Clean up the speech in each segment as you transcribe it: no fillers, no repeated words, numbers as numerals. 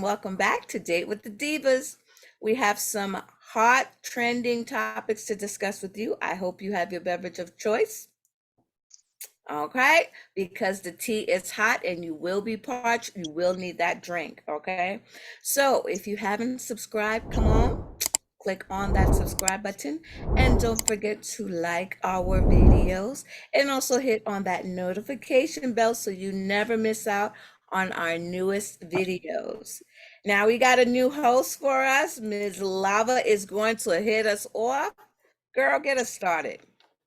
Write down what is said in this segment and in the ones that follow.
and welcome back to Date with the Divas. We have some hot trending topics to discuss with you. I hope you have your beverage of choice. Okay, because the tea is hot and you will be parched, you will need that drink. Okay, so if you haven't subscribed, come on, click on that subscribe button and don't forget to like our videos and also hit on that notification bell so you never miss out on our newest videos. Now we got a new host for us. Ms. Lava is going to hit us off. Girl, get us started.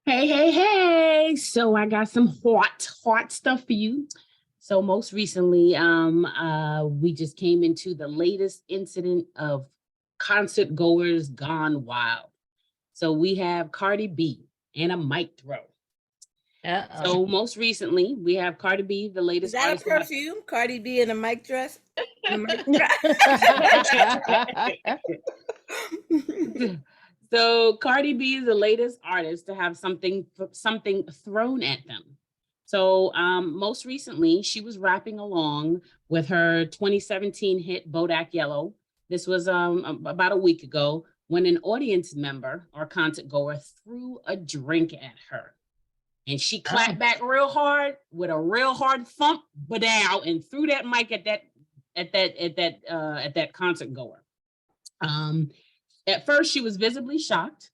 Hey. So I got some hot stuff for you. So most recently, we just came into the latest incident of concert goers gone wild. So we have Cardi B and a mic throw. So most recently, we have Cardi B, the latest Is that artist. a perfume? Cardi B in a mic dress? So Cardi B is the latest artist to have something thrown at them. So most recently, she was rapping along with her 2017 hit Bodak Yellow. This was about a week ago when an audience member or concert goer threw a drink at her. And she clapped back real hard with a real hard thump, ba-dow, and threw that mic at that concert goer. At first, she was visibly shocked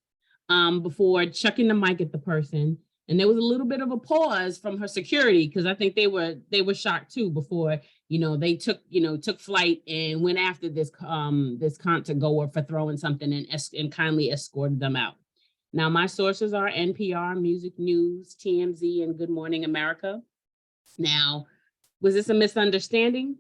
before chucking the mic at the person, and there was a little bit of a pause from her security because I think they were shocked too before they took flight and went after this concert goer for throwing something and kindly escorted them out. Now, my sources are NPR, Music News, TMZ, and Good Morning America. Now, was this a misunderstanding?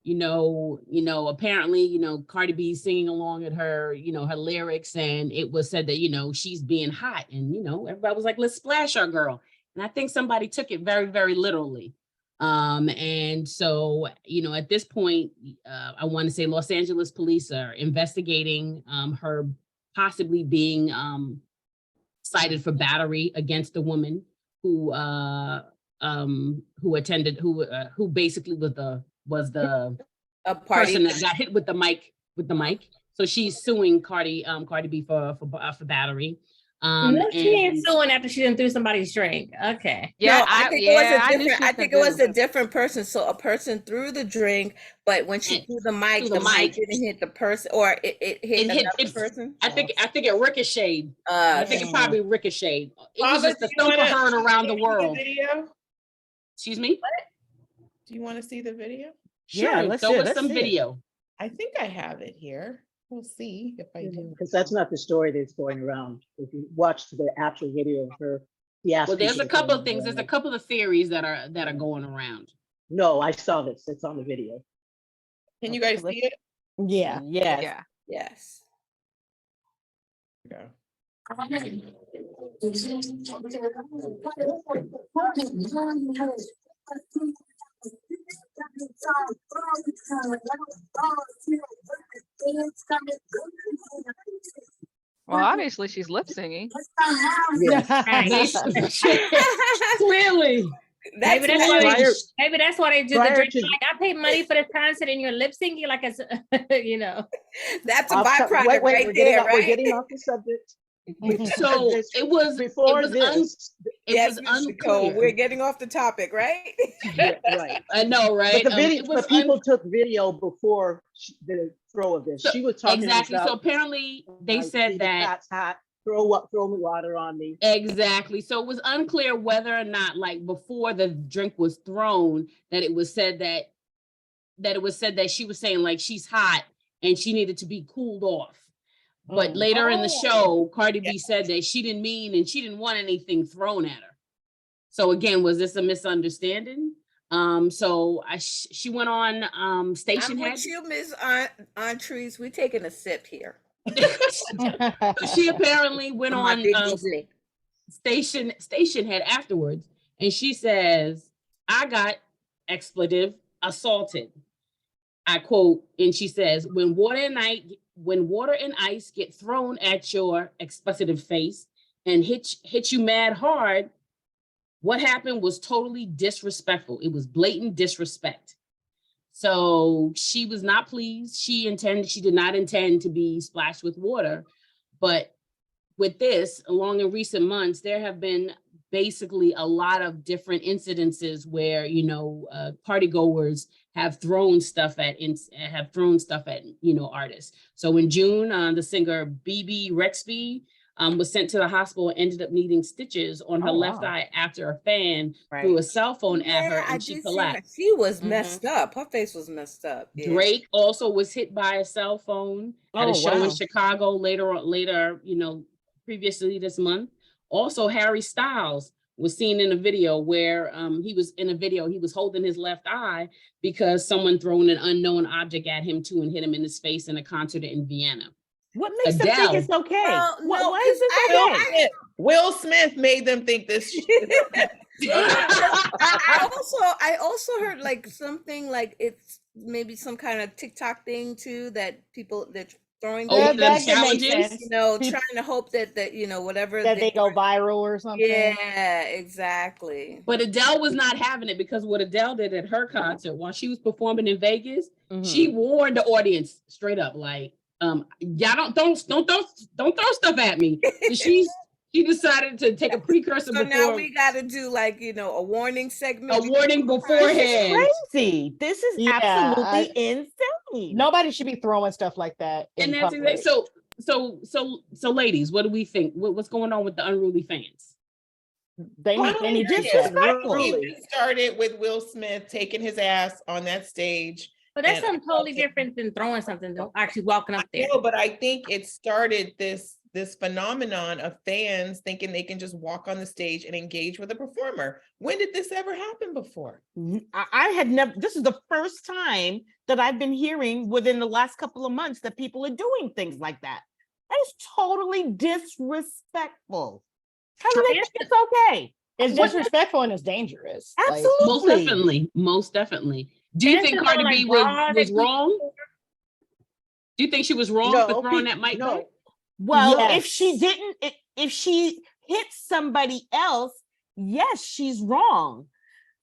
Apparently, Cardi B singing along at her, her lyrics, and it was said that, she's being hot, and, everybody was like, let's splash our girl. And I think somebody took it very, very literally. And so, at this point, I want to say Los Angeles police are investigating her possibly being cited for battery against the woman who basically was the person that got hit with the mic. So she's suing Cardi B for battery. No, she ain't suing after she done threw somebody's drink. Okay. Yeah, no, I think it was a different person. So a person threw the drink, but when she threw the mic didn't hit the person, or it hit another person. I think it ricocheted. I think it probably ricocheted. It was just a thump of her around the world. Video? Excuse me? What? Do you want to see the video? Sure, let's show us some video. I think I have it here. We'll see if I do. Because that's not the story that's going around. If you watch the actual video of her, well, there's a couple of things. There's a couple of theories that are going around. No, I saw this. It's on the video. Can you guys see it? Yeah. Yes. Yeah. Yes. Go. Well, obviously she's lip singing. Clearly. Maybe that's why they do the drink. Like, I paid money for this concert and you're lip singing like it's That's a byproduct right there, right? We're getting off the subject. So it was unclear. We're getting off the topic, right? Yeah, right. I know, right? But people took video before the throw of this. So, she was talking exactly. So apparently they said that hot. Throw me water on me. Exactly. So it was unclear whether or not, like before the drink was thrown, that it was said that she was saying like she's hot and she needed to be cooled off. But later in the show, Cardi B said that she didn't mean and she didn't want anything thrown at her. So again, was this a misunderstanding? So she went on station head. With you, Ms. Trees, we taking a sip here. She apparently went on station head afterwards, and she says, "I got expletive assaulted." I quote, and she says, when water and ice get thrown at your expletive face and hit you mad hard, what happened was totally disrespectful. It was blatant disrespect. So she was not pleased. She did not intend to be splashed with water. But with this, along in recent months, there have been basically a lot of different incidences where, party goers have thrown stuff at artists. So in June, the singer BB Rexby was sent to the hospital and ended up needing stitches on her left eye after a fan threw a cell phone at her and she collapsed. She was messed up. Her face was messed up. Yeah. Drake also was hit by a cell phone at a show in Chicago later, previously this month. Also, Harry Styles was seen in a video where he was holding his left eye because someone thrown an unknown object at him too and hit him in his face in a concert in Vienna. What makes them think it's okay? Well, Why is it okay? Will Smith made them think this. I also heard like something like it's maybe some kind of TikTok thing too that they're throwing them challenges, trying to hope that whatever that they go viral or something. Yeah, exactly. But Adele was not having it because what Adele did at her concert while she was performing in Vegas, she warned the audience straight up, like, y'all don't throw stuff at me. She decided to take a precursor. So now we got to do like a warning segment. A warning beforehand. Crazy! This is absolutely insane. Nobody should be throwing stuff like that. And that's exactly so. Ladies, what do we think? What's going on with the unruly fans? They need disrespectful. It started with Will Smith taking his ass on that stage. But that's something totally different than throwing something, though, actually walking up there. No, but I think it started this phenomenon of fans thinking they can just walk on the stage and engage with a performer. When did this ever happen before? I had never, this is the first time that I've been hearing within the last couple of months that people are doing things like that. That is totally disrespectful. How do they think it's okay? It's disrespectful and it's dangerous. Absolutely. Most definitely. Do you think Cardi B was wrong? Do you think she was wrong for throwing that mic? No. Well, if she hit somebody else, yes, she's wrong.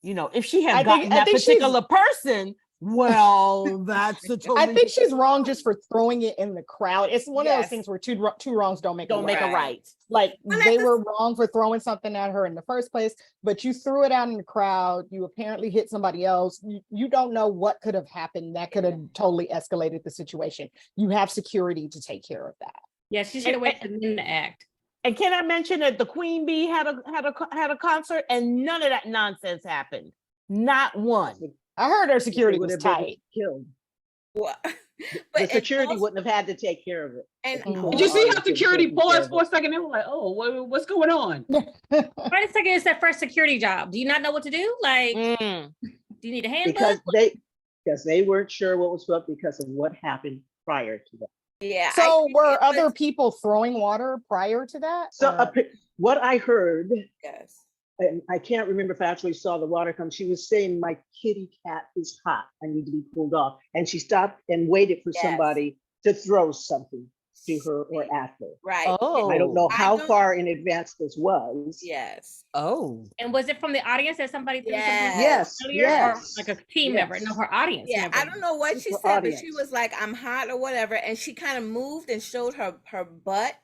If she had gotten that particular person, well, that's a totally. I think she's wrong just for throwing it in the crowd. It's one of those things where two wrongs don't make a right. Like they were wrong for throwing something at her in the first place, but you threw it out in the crowd. You apparently hit somebody else. You don't know what could have happened. That could have totally escalated the situation. You have security to take care of that. Yeah, she should have waited for them to act. And can I mention that the Queen Bee had a concert and none of that nonsense happened. Not one. I heard her security was tight. Killed. What? The security wouldn't have had to take care of it. And did you see how security paused for a second? They were like, "Oh, what's going on?" Wait a second, it's their first security job. Do you not know what to do? Like, do you need a handbook? Because they weren't sure what was up because of what happened prior to that. Yeah. So were other people throwing water prior to that? So what I heard, yes. and I can't remember if I actually saw the water come. She was saying, "My kitty cat is hot. I need to be pulled off." And she stopped and waited for somebody to throw something to her or at her. Right. Oh, I don't know how far in advance this was. Yes. Oh. And was it from the audience that somebody threw something Yes. earlier? Yes. Or like a team member? No, her audience. Yeah, member. I don't know what she said, but she was like, "I'm hot" or whatever, and she kind of moved and showed her butt.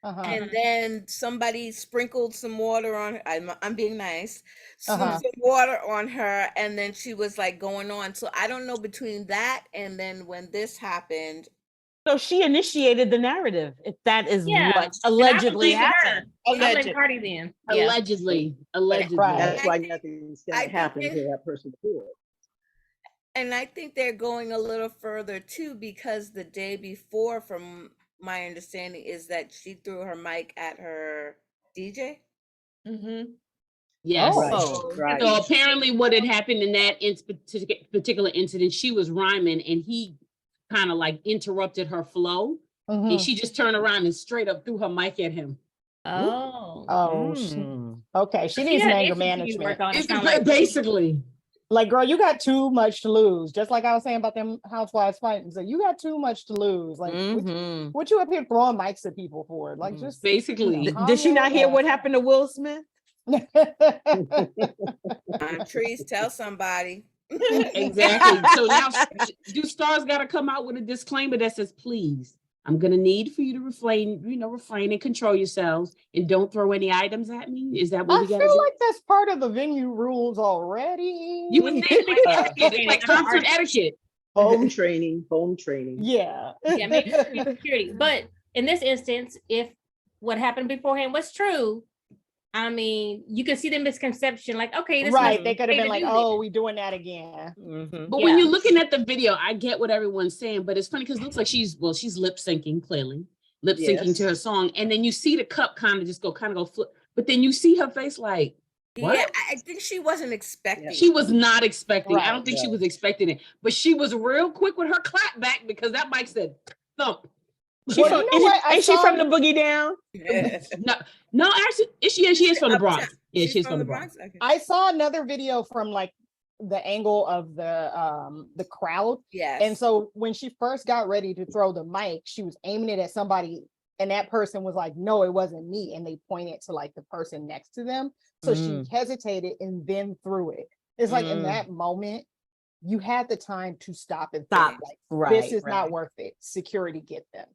And then somebody sprinkled some water on her. I'm being nice. Some water on her, and then she was like going on. So I don't know between that and then when this happened. So she initiated the narrative, if that is what allegedly happened. Cardi then. Allegedly. Right. That's why nothing's going to happen to that person. And I think they're going a little further too, because the day before, from my understanding, is that she threw her mic at her DJ. Yes. Right. So apparently what had happened in that particular incident, she was rhyming and he kind of like interrupted her flow. And she just turned around and straight up threw her mic at him. Okay. She needs anger management. Basically. Like, girl, you got too much to lose. Just like I was saying about them housewives fighting. So you got too much to lose. Like, what you up here throwing mics at people for? Like, just basically. Did she not hear what happened to Will Smith? Trees, tell somebody. Exactly. So now do stars got to come out with a disclaimer that says, please, I'm going to need for you to refrain and control yourselves and don't throw any items at me. Is that what I we got feel to do? like that's part of the venue rules already. You would think it's like concert etiquette. Home training, home training. Yeah. Yeah, maybe security. But in this instance, if what happened beforehand was true, I mean, you can see the misconception, like, okay, this Right. must They be could have okay been to like, do oh, this. we doing that again. But Yeah. when you're looking at the video, I get what everyone's saying, but it's funny because it looks like she's lip syncing, clearly lip syncing to her song, and then you see the cup kind of go flip, but then you see her face like, what? Yeah, I think she wasn't expecting. She was not expecting. I don't Right. think she was expecting it, but she was real quick with her clap back because that mic said thump. She Well, from, you know what? I ain't she saw- from the Boogie Down? No, actually, she is from the Bronx. Uptown. Yeah, She's she's from the Bronx. Okay. I saw another video from like the angle of the crowd. Yes. And so when she first got ready to throw the mic, she was aiming it at somebody, and that person was like, no, it wasn't me. And they pointed to like the person next to them. So she hesitated and then threw it. It's like in that moment, you had the time to stop and think, like, this is not worth it. Security, get them.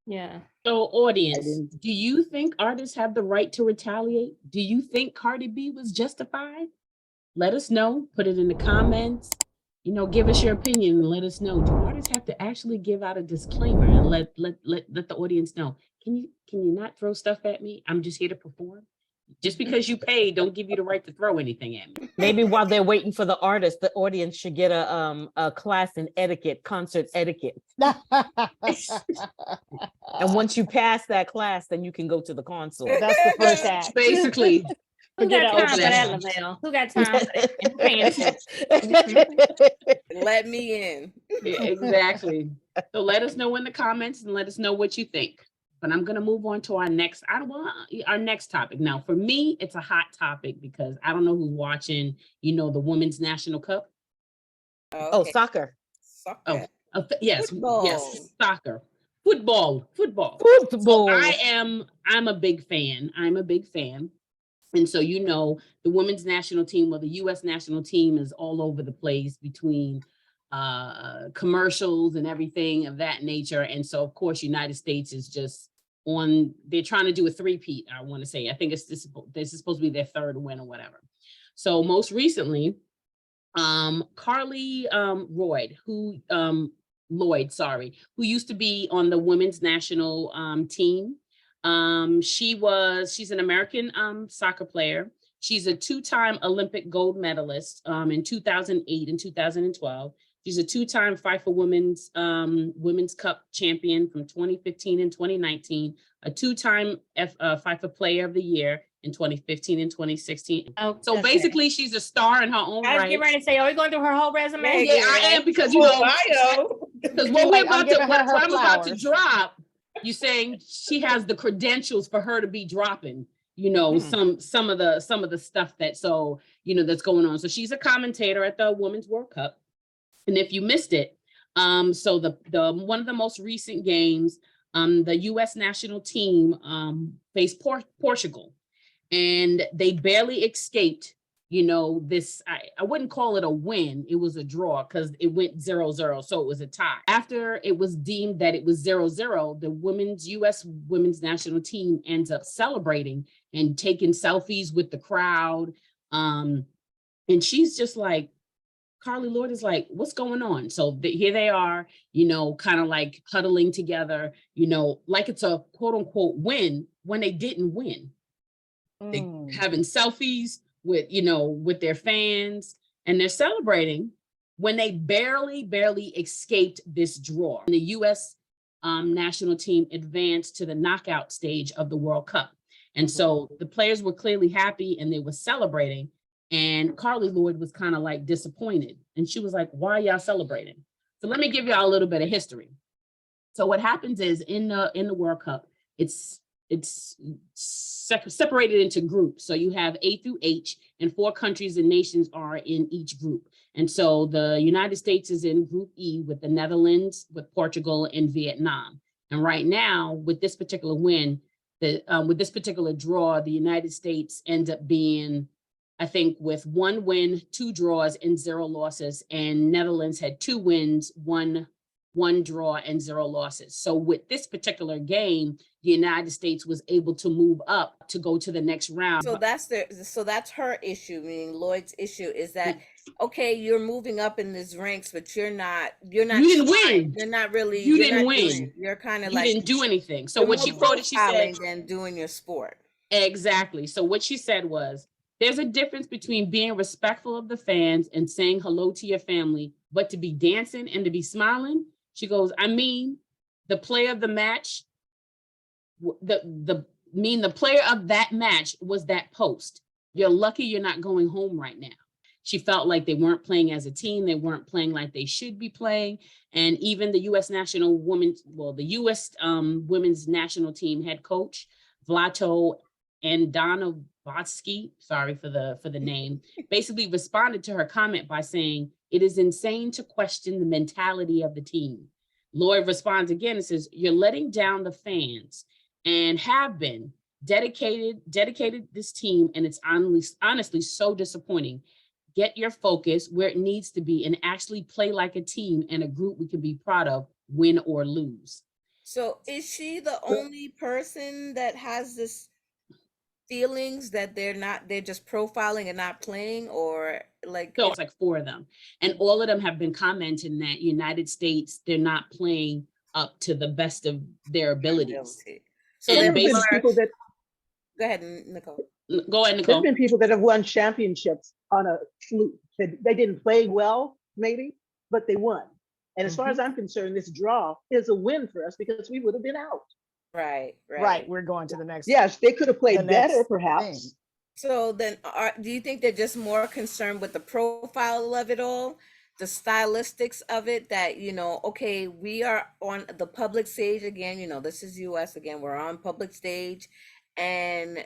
Yeah. So, audience, do you think artists have the right to retaliate? Do you think Cardi B was justified? Let us know. Put it in the comments. Give us your opinion and let us know. Do artists have to actually give out a disclaimer and let the audience know? Can you not throw stuff at me? I'm just here to perform. Just because you pay, don't give you the right to throw anything at me. Maybe while they're waiting for the artist, the audience should get a class in etiquette, concert etiquette. And once you pass that class, then you can go to the console. That's the first act. Basically. Who got time for that, Exactly. Lavelle? Who got time for that? And who paying attention? Let me in. Yeah, exactly. So let us know in the comments and let us know what you think. But I'm going to move on to our next topic. Now, for me, it's a hot topic because I don't know who's watching, the Women's National Cup. Oh, soccer. Soccer. Yes, Football. yes, soccer. Football. Football. So I'm a big fan. And so, the women's national team, the US national team is all over the place between commercials and everything of that nature. And so, of course, United States is just they're trying to do a three-peat, I want to say. I think this is supposed to be their third win or whatever. So most recently, Carly Lloyd, who used to be on the women's national team. She's an American soccer player. She's a two-time Olympic gold medalist in 2008 and 2012. She's a two-time FIFA Women's Cup champion from 2015 and 2019, a two-time FIFA Player of the Year in 2015 and 2016. Oh, So basically, she's a star in her own I was right. getting ready to say, are we going through her whole resume? Yeah, I am because because what I'm about to drop, you're saying she has the credentials for her to be dropping. Some of the stuff that's going on. So she's a commentator at the Women's World Cup. And if you missed it, so the one of the most recent games, the U.S. national team faced Portugal, and they barely escaped. This I wouldn't call it a win; it was a draw because it went 0-0, so it was a tie. After it was deemed that it was 0-0, the U.S. women's national team ends up celebrating and taking selfies with the crowd, and she's just like. Carly Lloyd is like, what's going on? So here they are, kind of like huddling together, like it's a quote unquote win when they didn't win. They having selfies with their fans, and they're celebrating when they barely escaped this draw. And the U.S. national team advanced to the knockout stage of the World Cup. And so the players were clearly happy and they were celebrating. And Carly Lloyd was kind of like disappointed. And she was like, why are y'all celebrating? So let me give y'all a little bit of history. So what happens is in the World Cup, it's separated into groups. So you have A through H, and 4 countries and nations are in each group. And so the United States is in Group E with the Netherlands, with Portugal, and Vietnam. And right now, with this particular win, with this particular draw, the United States ends up being I think with 1 win, 2 draws, and 0 losses, and Netherlands had 2 wins, 1 draw, and 0 losses. So with this particular game, the United States was able to move up to go to the next round. So that's her issue. Meaning Lloyd's issue is that okay, you're moving up in these ranks, but you're not. You didn't trying. win. You're not really. You you're didn't not win. doing- You're kind of You like didn't do anything. So you're what she more quoted, she said, profiling than doing your sport. exactly. So what she said was, there's a difference between being respectful of the fans and saying hello to your family, but to be dancing and to be smiling. She goes, I mean, the player of the match, the player of that match was that post. You're lucky you're not going home right now. She felt like they weren't playing as a team. They weren't playing like they should be playing. And even the U.S. women's national team head coach, Vlato Andanovatsky, sorry for the name, basically responded to her comment by saying, it is insane to question the mentality of the team. Lloyd responds again and says, you're letting down the fans and have been dedicated this team, and it's honestly so disappointing. Get your focus where it needs to be and actually play like a team and a group we can be proud of, win or lose. So is she the only person that has this feelings that they're just profiling and not playing, or like? So it's like 4 of them, and all of them have been commenting that United States, they're not playing up to the best of their abilities. So And there There's been are, people that go ahead, Nicole. Go ahead, there's Nicole. been people that have won championships on a fluke. They didn't play well, maybe, but they won. And as far as I'm concerned, this draw is a win for us because we would have been out. Right. We're going to the next. Yes, they could have the played better, next perhaps. thing. So then, do you think they're just more concerned with the profile of it all, the stylistics of it? That okay, we are on the public stage again. This is U.S. again. We're on public stage, and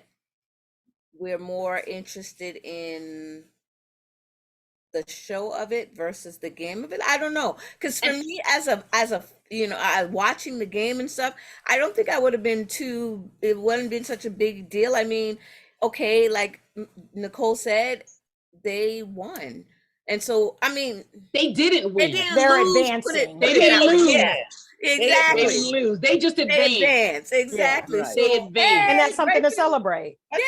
we're more interested in the show of it versus the game of it. I don't know, because for me, as a watching the game and stuff, I don't think I would have been it wouldn't been such a big deal. I mean, okay, like Nicole said, they won, and so I mean, They didn't win. They're lose, advancing. They didn't lose. Yeah, They exactly. didn't lose. They just They advanced. advance, exactly. right. They So, advanced. And that's something to great. celebrate. Yeah.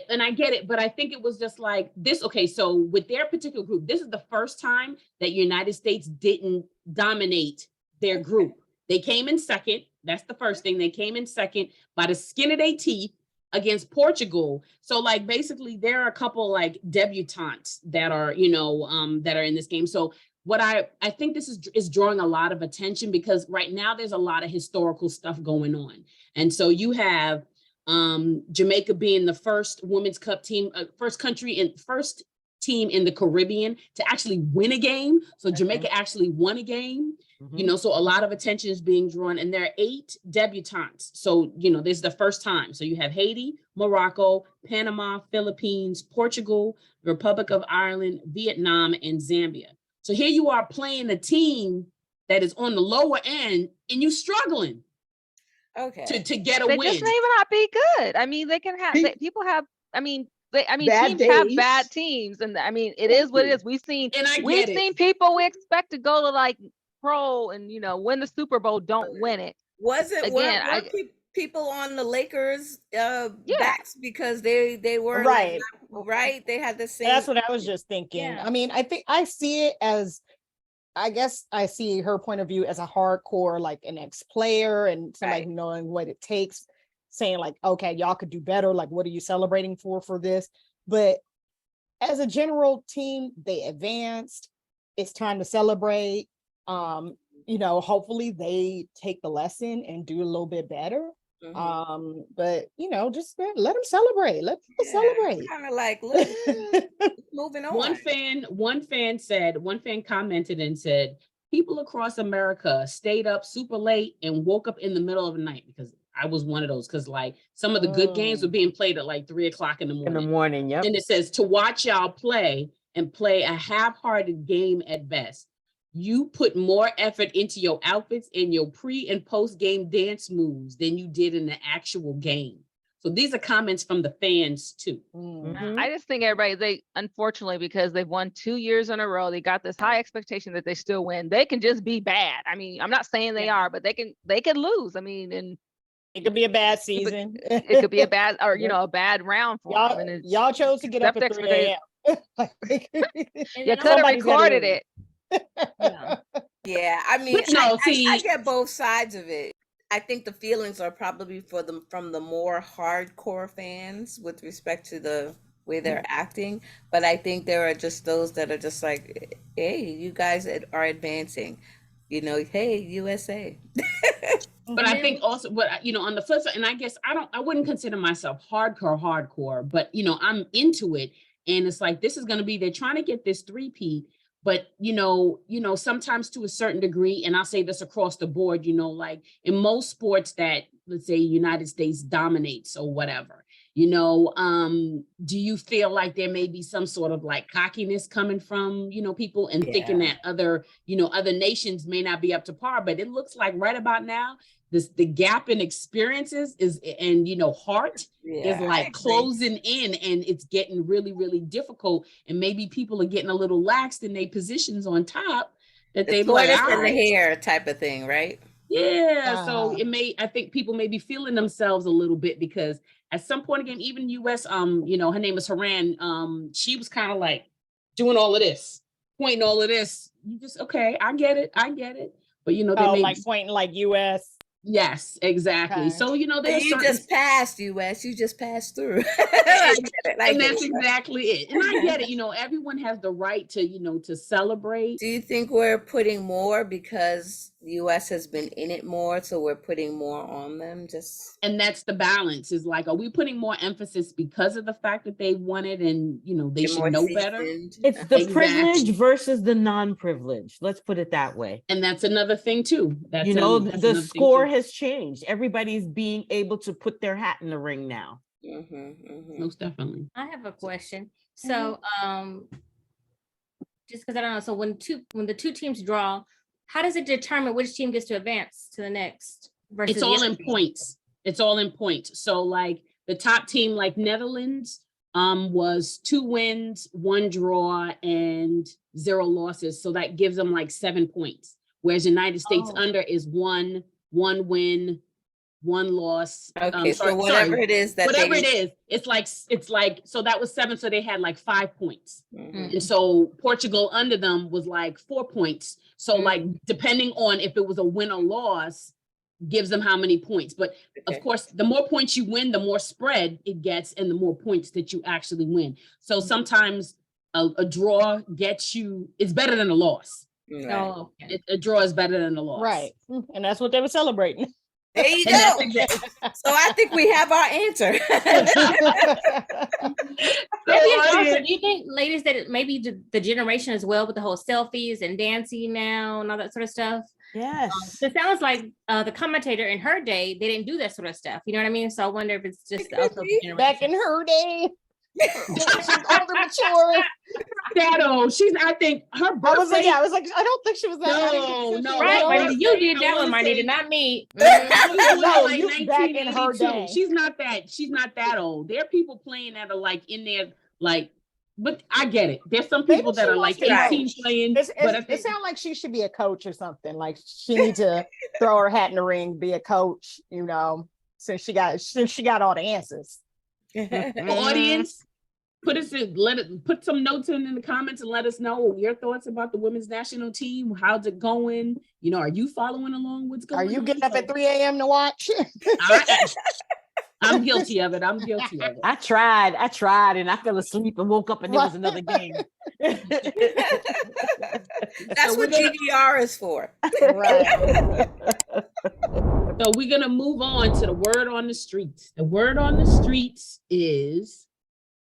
And I get it, but I think it was just like this. Okay, so with their particular group, this is the first time that United States didn't dominate their group. They came in second. That's the first thing. They came in second by the skin of their teeth against Portugal. So like basically there are a couple like debutantes that are, that are in this game. So what I think this is drawing a lot of attention, because right now there's a lot of historical stuff going on. And so you have Jamaica being the first women's cup team, first team in the Caribbean to actually win a game. So Jamaica actually won a game. So a lot of attention is being drawn, and there are 8 debutantes. So, this is the first time. So you have Haiti, Morocco, Panama, Philippines, Portugal, Republic of Ireland, Vietnam, and Zambia. So here you are playing a team that is on the lower end, and you struggling to get a They win. just may not be good. I mean, they can have people have. I mean, Bad teams have days. bad teams, and I mean, it is what it is. We've seen people we expect to go to like pro and win the Super Bowl don't win it. Weren't people on the Lakers backs because they were Right. right? They had the same. That's what I was just thinking. Yeah. I mean, I think I see it as, I guess I see her point of view as a hardcore, like an ex-player and somebody Right. knowing what it takes, saying like, okay, y'all could do better. Like, what are you celebrating for this? But as a general team, they advanced. It's time to celebrate. Hopefully they take the lesson and do a little bit better. Mhm. But just let them celebrate. Let people celebrate. Kind of like, look, moving on. One fan commented and said, people across America stayed up super late and woke up in the middle of the night, because I was one of those, because like some of the good games were being played at like 3:00 in the morning. In the morning, yep. And it says to watch y'all play and play a half-hearted game at best. You put more effort into your outfits and your pre and post game dance moves than you did in the actual game. So these are comments from the fans too. Mhm. I just think they unfortunately, because they've won 2 years in a row, they got this high expectation that they still win. They can just be bad. I mean, I'm not saying they are, but they can lose. I mean, and It could be a bad season. it could be a bad or a bad round for them. And Y'all chose to get up accept at 3 a.m. you could have recorded it. Yeah, I mean, But no, I get both sides of it. I think the feelings are probably from the more hardcore fans with respect to the way they're acting, but I think there are just those that are just like, hey, you guys are advancing, hey, USA. But I think also, on the flip side, and I guess I wouldn't consider myself hardcore, but I'm into it. And it's like, this is going to be, they're trying to get this three-peat, but sometimes to a certain degree, and I'll say this across the board, like in most sports that, let's say, United States dominates or whatever, do you feel like there may be some sort of like cockiness coming from, people and thinking that other nations may not be up to par? But it looks like right about now, the gap in experiences heart is like closing in, and it's getting really, really difficult. And maybe people are getting a little laxed in their positions on top that they like in the hair type of thing, right? Yeah. So I think people may be feeling themselves a little bit, because at some point again, even US, her name is Haran. She was kind of like doing all of this, pointing all of this. You just, okay, I get it. But they may like pointing like US. Yes, exactly. Okay. So, just passed US, you just passed through. And that's exactly it. And I get it. Everyone has the right to celebrate. Do you think we're putting more because the US has been in it more, so we're putting more on them? And that's the balance, is like, are we putting more emphasis because of the fact that they won it and, they should know better? It's the privilege versus the non-privilege. Let's put it that way. And that's another thing too. That's the score has changed. Everybody's being able to put their hat in the ring now. Most definitely. I have a question. So, just because I don't know, so when the two teams draw, how does it determine which team gets to advance to the next? Versus it's all in points. It's all in points. So, like the top team, like Netherlands, was 2 wins, 1 draw, and 0 losses. So that gives them like 7 points. Whereas United States under is 1 win, 1 loss. Okay, so whatever it is, it's like so that was 7, so they had like 5 points. And so Portugal under them was like 4 points. So like depending on if it was a win or loss, gives them how many points. But of course, the more points you win, the more spread it gets, and the more points that you actually win. So sometimes a draw gets you, it's better than a loss. Right. Oh, okay. A draw is better than a loss. Right. And that's what they were celebrating. There you go. So I think we have our answer. Do you think, ladies, that maybe the generation as well with the whole selfies and dancing now and all that sort of stuff? Yes. It sounds like the commentator in her day, they didn't do that sort of stuff. You know what I mean? So I wonder if it's just also back in her day. Older, mature. That old. I think her birthday. I was like, I don't think she was that. No. Right, Marnita, you did that one, Marnita, not me. No, you back in her day. She's not that old. There are people playing that are like in there, like. But I get it. There's some people that are like 18 playing. It sounds like she should be a coach or something. Like she needs to throw her hat in the ring, be a coach. Since she got all the answers. Audience, put some notes in the comments and let us know your thoughts about the women's national team. How's it going? Are you following along? What's going on? Are you getting up at 3 a.m. to watch? I'm guilty of it. I tried and I fell asleep and woke up and there was another game. That's what GDR is for. Right. So we're going to move on to the word on the streets. The word on the streets is,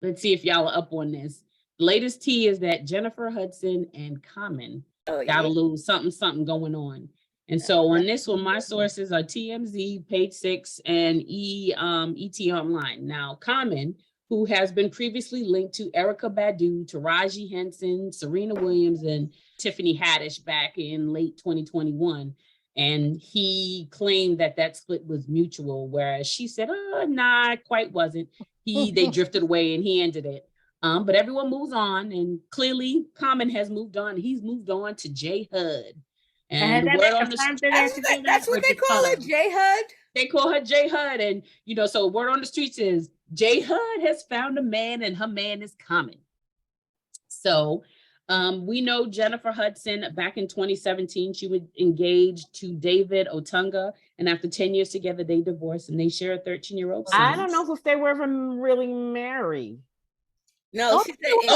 let's see if y'all are up on this. The latest tea is that Jennifer Hudson and Common got a little something going on. And so on this one, my sources are TMZ, Page 6, and ET Online. Now, Common, who has been previously linked to Erykah Badu, Taraji Henson, Serena Williams, and Tiffany Haddish back in late 2021, And he claimed that that split was mutual, whereas she said, "Oh, nah, it quite wasn't." They drifted away and he ended it. But everyone moves on, and clearly Common has moved on. He's moved on to J Hud. And the word on the That's what they call it, J Hud. They call her J Hud, and so word on the streets is J Hud has found a man, and her man is Common. So we know Jennifer Hudson back in 2017, she was engaged to David Otunga, and after 10 years together, they divorced and they share a 13-year-old son. I don't know if they were ever really married. No,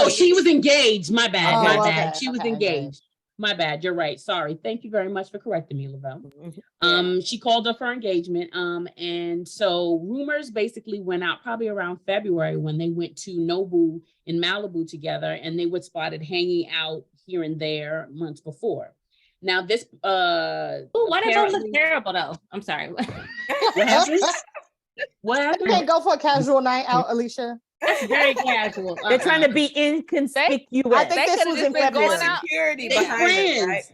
she was engaged. My bad, my bad. Okay, She was engaged. My bad. You're right. Sorry. Thank you very much for correcting me, Lavelle. She called up her engagement. And so rumors basically went out probably around February when they went to Nobu in Malibu together, and they were spotted hanging out here and there months before. Now this why does it look terrible though? I'm sorry. What happened? What happened? You can't go for a casual night out, Alicia. That's very casual. They're trying to be inconspicuous. I think this was in February. Security They behind it, right? friends.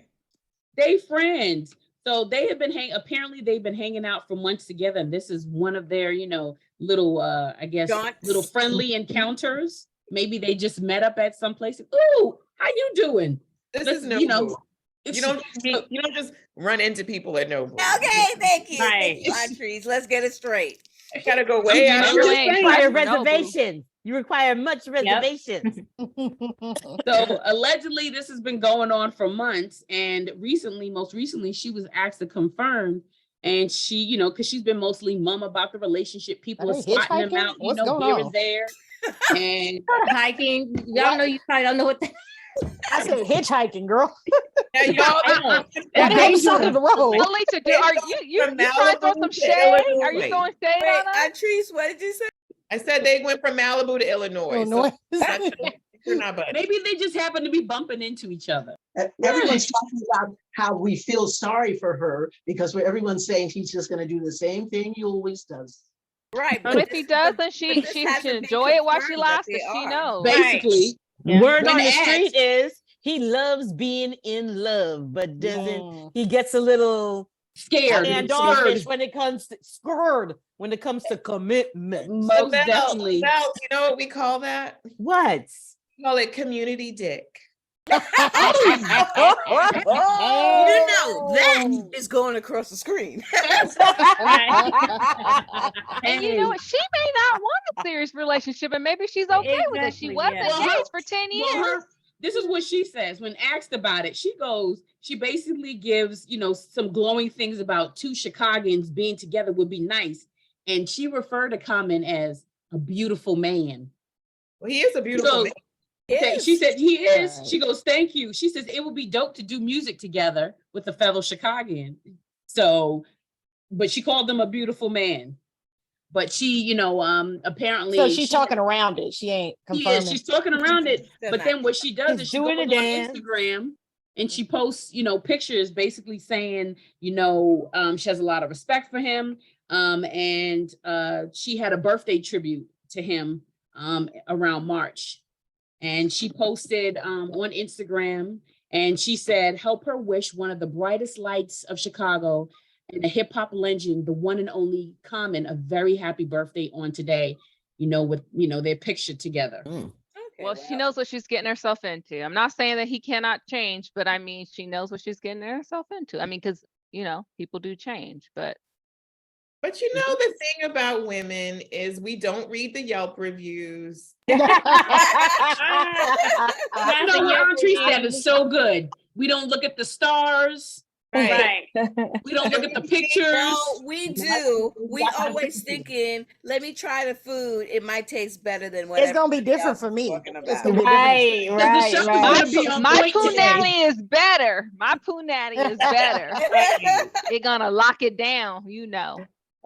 They friends. So they have been apparently they've been hanging out for months together. And this is one of their, little I guess Jaunts. little friendly encounters. Maybe they just met up at some place. Ooh, how you doing? This is no, you don't just run into people at Nobu. Okay, thank you. Right. Thank you, Aunties. Let's get it straight. I gotta go way out. You Really? require Nobu. reservations. You require much reservations. So allegedly this has been going on for months, and most recently she was asked to confirm, and she, because she's been mostly mum about the relationship. People Are are they spotting them hitchhiking? out, What's here going on? and there. And hiking. Y'all know you probably don't know what that I said hitchhiking, girl. Now, y'all, I That ain't the side of the road. Alicia, are you From trying to throw Malibu some to shade? Illinois. Are you throwing shade Wait, on us? Aunties, what did you say? I said they went from Malibu to Illinois. Illinois. So you're not buddy. maybe they just happen to be bumping into each other. Everyone's talking about how we feel sorry for her because everyone's saying she's just going to do the same thing he always does. Right. But if he does, then she this should hasn't been enjoy it while she confirmed that laughs, they because she are. knows. Basically, Yeah. Word When on the asked- street is he loves being in love, but doesn't. He gets a little scared. standoffish when it comes to when it comes to commitment. Most Mel, definitely. Mel, you know what we call that? What? We call it community dick. That is going across the screen. And you know what? She may not want a serious relationship, and maybe she's okay with it. She Exactly, was yeah. engaged for 10 years. This is what she says when asked about it. She basically gives, some glowing things about two Chicagoans being together would be nice. And she referred to Common as a beautiful man. Well, he is a beautiful man. She said he is. She goes, thank you. She says it would be dope to do music together with a fellow Chicagoan. So, but she called him a beautiful man. But she, apparently. So she's talking around it. She ain't confirming. She's talking around it. But then what she does is she goes doing a on dance. Instagram and she posts, pictures basically saying, she has a lot of respect for him. And she had a birthday tribute to him around March. And she posted on Instagram, and she said, help her wish one of the brightest lights of Chicago and a hip hop legend, the one and only Common, a very happy birthday on today, with, their picture together. Well, she knows what she's getting herself into. I'm not saying that he cannot change, but I mean, she knows what she's getting herself into. I mean, because, people do change, but. But the thing about women is we don't read the Yelp reviews. What Auntie said is so good. We don't look at the stars. Right. We don't look at the pictures. Well, we do. We always thinking, let me try the food. It might taste better than what It's gonna be different for me. It's gonna be Right, The show is gonna be on My point today. punani is better. My punani is better. They're gonna lock it down,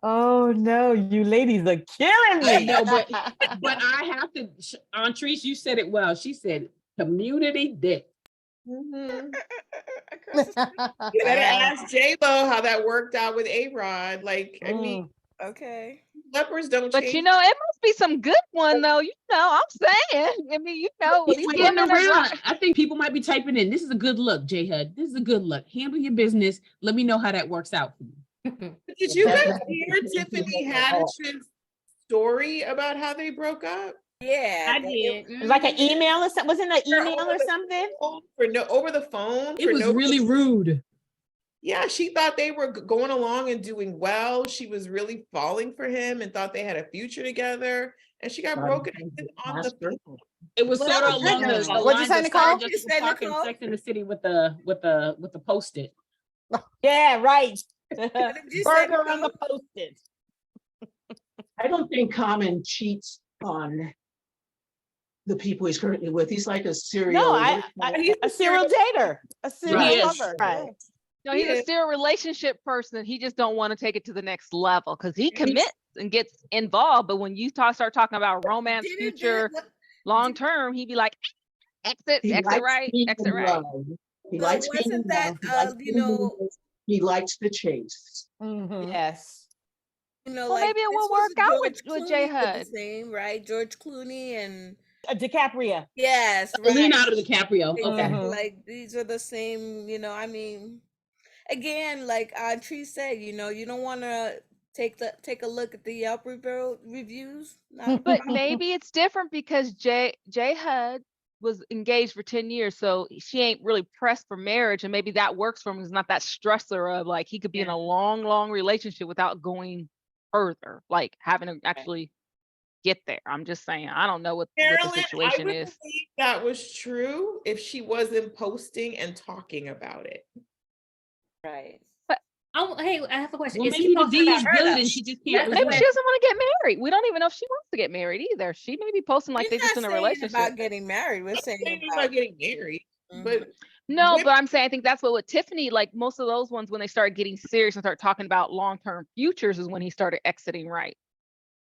Oh no, you ladies are killing me. I know, but I have to, Antrice, you said it well. She said community dick. You better ask J-Lo how that worked out with A-Rod. Like, I mean, okay. lepers don't But change. it must must be some good one though. I'm saying. I mean, He's these getting women are around. I think people might be typing in, this is a good look, J Hud. This is a good look. Handle your business. Let me know how that works out for you. Did you guys hear Tiffany Haddish's story about how they broke up? Yeah, I did. It was like an email or something. Wasn't it an email or something? Over the phone. It was really rude. Yeah, she thought they were going along and doing well. She was really falling for him and thought they had a future together. And she got broken up on the phone. It was sort of along the What'd you lines say, of Nicole? Sarah You Jessica said, Parker in Nicole? Sex in the City with the Post-it. Yeah, right. What did you say, Burger on the Nicole? Post-it. I don't think Common cheats on the people he's currently with. He's like a serial. No, He's a serial dater, a serial Right. lover. Right. No, he's a serial relationship person. He just don't want to take it to the next level because he commits and gets involved. But when you start talking about romance, Didn't future, that- long term, he'd be like, exit He right, likes being exit in right. love. He Well, likes being in wasn't that, love. He likes you being know- in- He likes the chase. Mhm. Yes. Well, like, maybe it this will was work out George with Clooney J did the Hud. same, right? George Clooney and DiCaprio. yes, right. Leonardo DiCaprio. Okay. Exactly. Like these are the same, I mean, again, like Tree said, you don't want to take a look at the Yelp reviews. Not a But problem. maybe it's different because J Hud was engaged for 10 years, so she ain't really pressed for marriage, and maybe that works for him. It's not that stressor of like he could be in a long relationship without going further, like having to actually get there. I'm just saying, I don't know what the Carolyn, I situation would is. believe that was true if she wasn't posting and talking about it. Right. Oh, hey, I have a question. Well, Is he maybe the posting D about is her, good though? and she just Yeah, can't. Maybe resist. she doesn't want to get married. We don't even know if she wants to get married either. She may be posting like We're they just not in a saying relationship. about getting married. We're saying Saying about about getting married, but No, women- but I'm saying I think that's what with Tiffany, like most of those ones, when they start getting serious and start talking about long-term futures is when he started exiting right.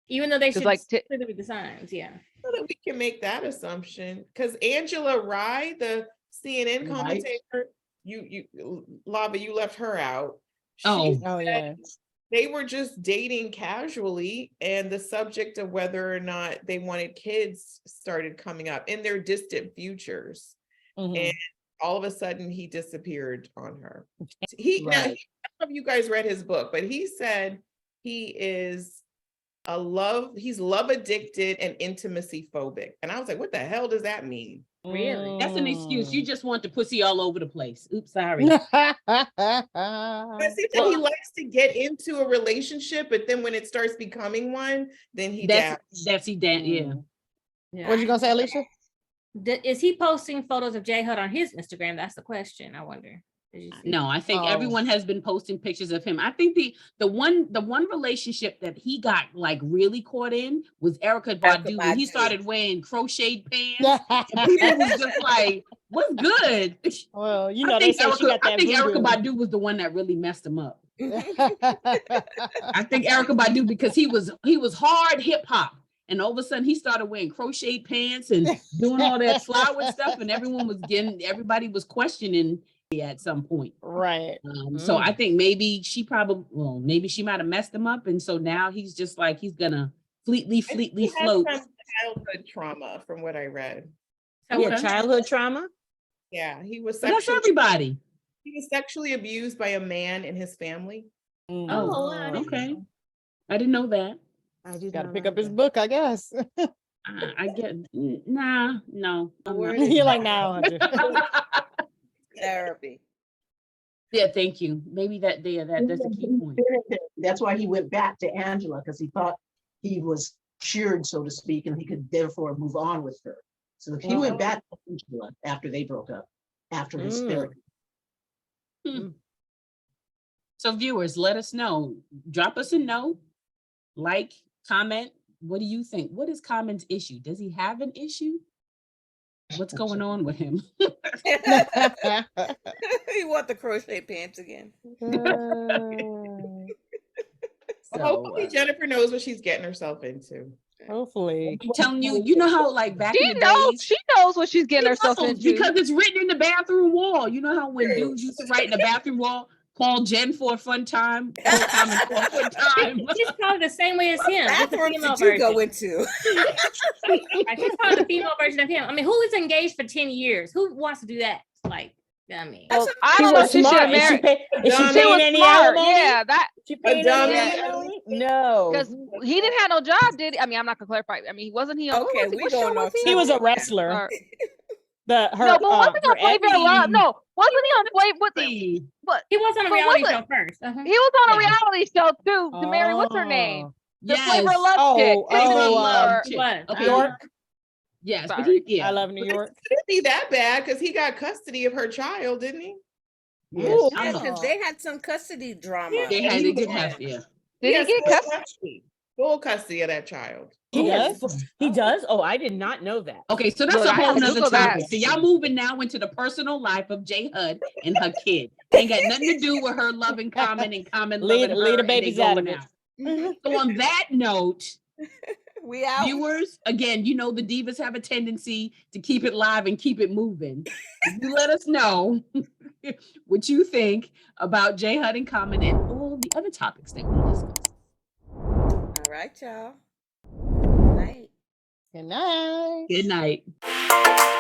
even though they 'Cause, should like, clearly be the signs, yeah. so that we can make that assumption because Angela Rye, the CNN Right. commentator, you Lava, you left her out. Oh. She Oh, said yeah. they were just dating casually, and the subject of whether or not they wanted kids started coming up in their distant futures. Mhm. And all of a sudden, he disappeared on her. Now, Right. I don't know if you guys read his book, but he said he is he's love addicted and intimacy phobic. And I was like, what the hell does that mean? Really? That's an excuse. You just want the pussy all over the place. Oops, sorry. But it seems like he likes to get into a relationship, but then when it starts becoming one, then he dabs. That's he dan. Yeah. Yeah. What you gonna say, Alicia? Is he posting photos of J Hud on his Instagram? That's the question. I wonder. Did you see? No, I think Oh. everyone has been posting pictures of him. I think the one relationship that he got like really caught in was Erykah Badu. When he Badu. started wearing crocheted pants, and people was just like, "What's good?" Well, you I know, they think say she got that I think voodoo. Erykah Badu was the one that really messed him up. I think Erykah Badu because he was hard hip hop. And all of a sudden he started wearing crocheted pants and doing all that flower stuff, and everybody was questioning at some point. Right. So I think maybe she might have messed him up, and so now he's just like he's gonna fleetly He has float. some childhood trauma, from what I read. Yeah, childhood trauma. Yeah, he was But that's sexually everybody. he was sexually abused by a man in his family. Mm. Oh, wow. okay. I didn't know that. I did Gotta not pick know up his that. book, I guess. I get no. I'm Where not. is You're like, now, Hunter. Therapy. Yeah, thank you. Maybe that's a key point. That's why he went back to Angela, because he thought he was cured, so to speak, and he could therefore move on with her. So he went back to Angela after they broke up, after his therapy. So viewers, let us know. Drop us a note, like, comment. What do you think? What is Common's issue? Does he have an issue? What's going on with him? He want the crochet pants again. So, Hopefully Jennifer knows what she's getting herself into. Hopefully. I'm telling you, you know how like back in She the knows. days, She knows what she's getting She herself knows into. because it's written in the bathroom wall. You know how when dudes used to write in the bathroom wall, call Jen for a fun time, call Common for a fun time. She's called the same way as him. Just the Bathroom female did you version. go into? Right, she's called the female version of him. I mean, who is engaged for 10 years? Who wants to do that? Like, I mean, Well, I She don't know was if she should smart. have married. Is she Dummy. She was paying any smart. alimony? Yeah, that She paying dummy. any alimony? No. because he didn't have no job, did he? I mean, I'm not gonna clarify. I mean, wasn't he? On, what Okay, was he? we What show going was off he? He was a subject. wrestler. Or- No, no, but wasn't he on Playboy Love? No, wasn't he on Play? What? But he was on a But reality was it- show first. Uh-huh. he was on a Yeah. reality show too. To marry, what's her name? The Yes. Flavor of Love Oh, chick. Flavor of oh, Love He chick. was. Okay. New York. Yes, but Sorry. yeah. I love New York. It didn't be that bad because he got custody of her child, didn't he? Yes. Ooh. Yeah, I'm- because they had some custody drama. They had, they did have, yeah. Did he has get full custody? Full custody of that child. He does? He does? Oh, I did not know that. Okay, so that's Look, a I had whole to nother Google that. topic. So y'all moving now into the personal life of J Hud and her kid. Ain't got nothing to do with her loving Common and Common Leave- loving leave her the and they babies out of going it. out. So on that note, We out. viewers, again, you know the divas have a tendency to keep it live and keep it moving. You let us know what you think about J Hud and Common and all the other topics that we discussed. All right, y'all. Good night. Good night. Good night.